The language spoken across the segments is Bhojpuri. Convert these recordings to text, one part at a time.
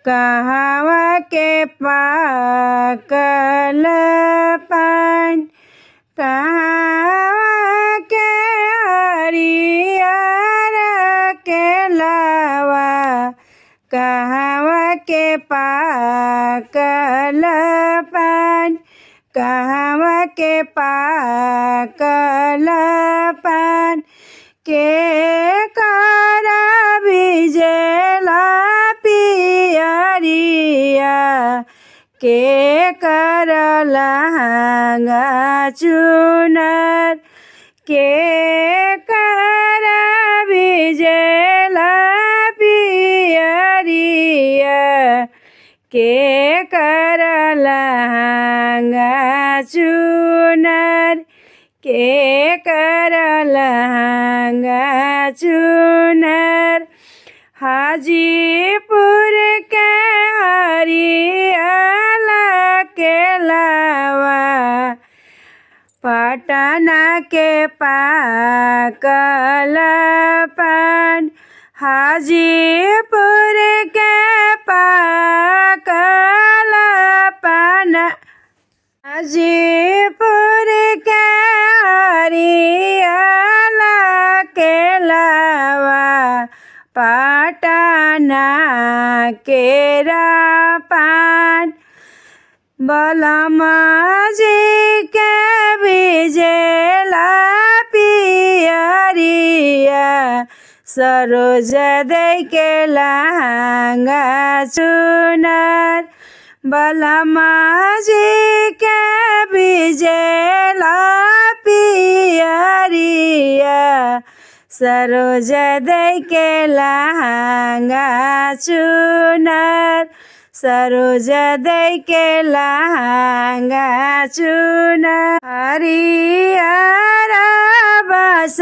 कहवा के पाकल पान, कहवा के हरियर केलवा, कहवा के पाकल पान, कहवा के पाकल पान, के करा भिजेला पियरिया, के करला लहंगा चुनर, के करा भिजेला पियरिया, के करला लहंगा चुनर, के करला लहंगा चुनर। हाजीपुर के हरियर केलवा, पटना के पाकल पान, हाजीपुर के पाकल पान, हाजीपुर के हरियर केलवा, पटना केरा पान, बलमा जी के भिजेला पियरिया, सरोज दे के लहंगा चुनर, बलमा जी के भिजेला पियरिया, सरोज दे के लहंगा चुनर, सरोज दे के लहंगा चुनर। हरियर बस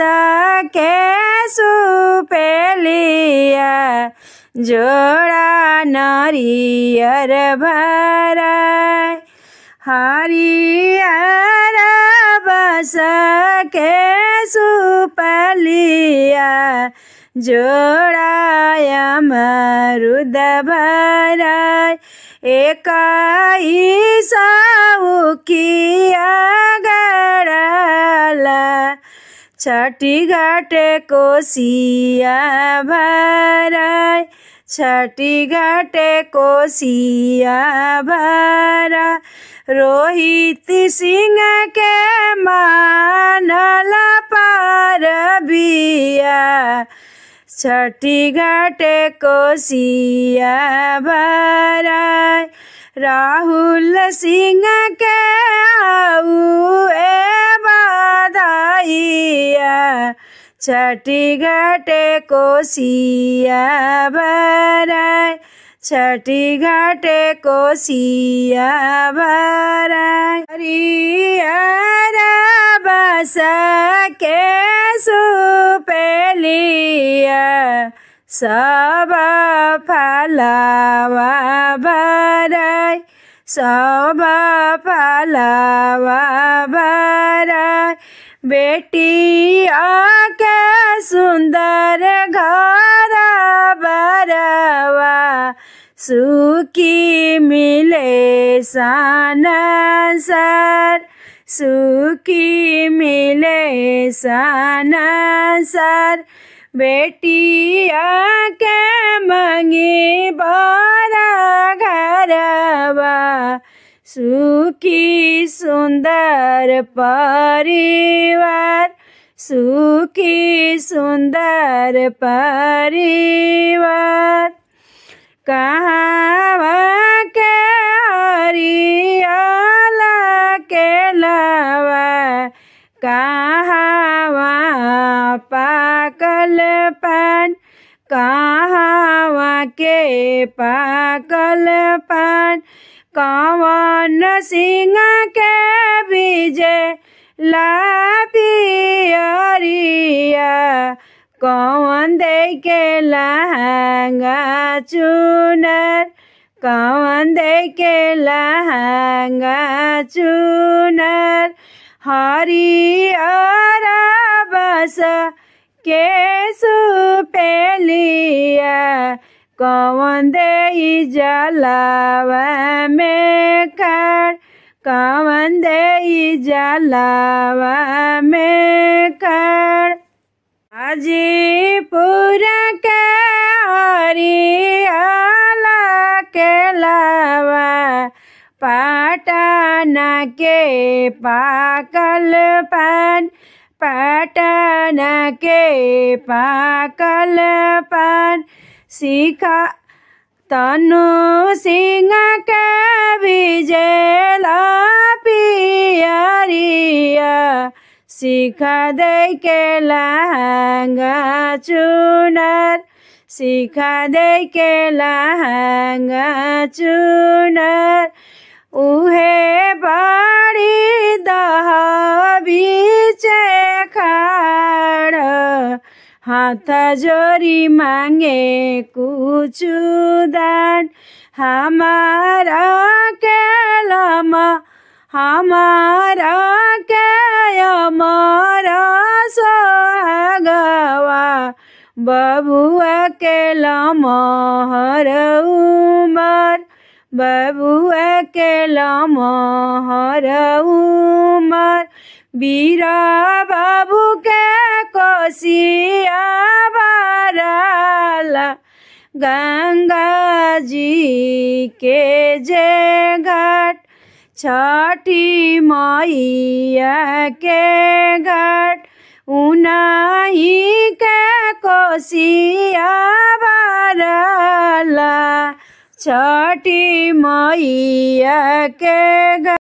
के सुपेलिया, जोड़ा नारियर भराय, हरियर बस के सुपलिया, जोड़ा अमरुद भराय, एकाई साउकिया गड़ला, छठी घाट कोसिया भराय, छठी घाट कोसिया भरा, रोहित सिंह के मानल पारबिया, छठी घाट कोसिया भराय, राहुल सिंह के आउए बधाइया, छठी घाट कोसिया भराय, छठी घाट कोसिया भराय। हरियर बस के सुपेलिया, सब फलवा भराय, सब फलवा भराय, बेटिया के सुंदर घर बरवा, सुखी मिले सनसर, सुखी मिले सनसर, बेटिया के मंगी बड़ा घरवा, सुखी सुंदर परिवार, सुखी सुंदर परिवार। कहवा के हरियर केलवा, कहवा पाकल पान, कहवा के पाकल पान, कवन सिंह के बीजे ला पियरिया, कवन दे के लहंगा चुनर, कवन दे के लहंगा चुनर। हरियर बस के सुपेलिया, कौन दे जलावा में खड़, कौन दे जलावा में खड़। हाजीपुर के हरियाला के लावा, पटना के पाकल पान, पटना के पाकल पान। सिखा तनु सिंह के विजेला पियरिया, सिखा दे के लहंगा चुनर, सिखा दे के लहंगा चुनर। उहे बाड़ी दहा बीचे खड़, हाथ जोरी मांगे कुछ दान। हमारा के लमा, हमारा के हमारा सोहगवा, बबुआ के लमहर उमर, बबुआ के लमहर उमर। बीरा बाबू के कोसिया भराला, गंगा जी के जे घाट, छठी मैया के घाट। उनाही के कोसिया भराला, छठी मैया के घाट।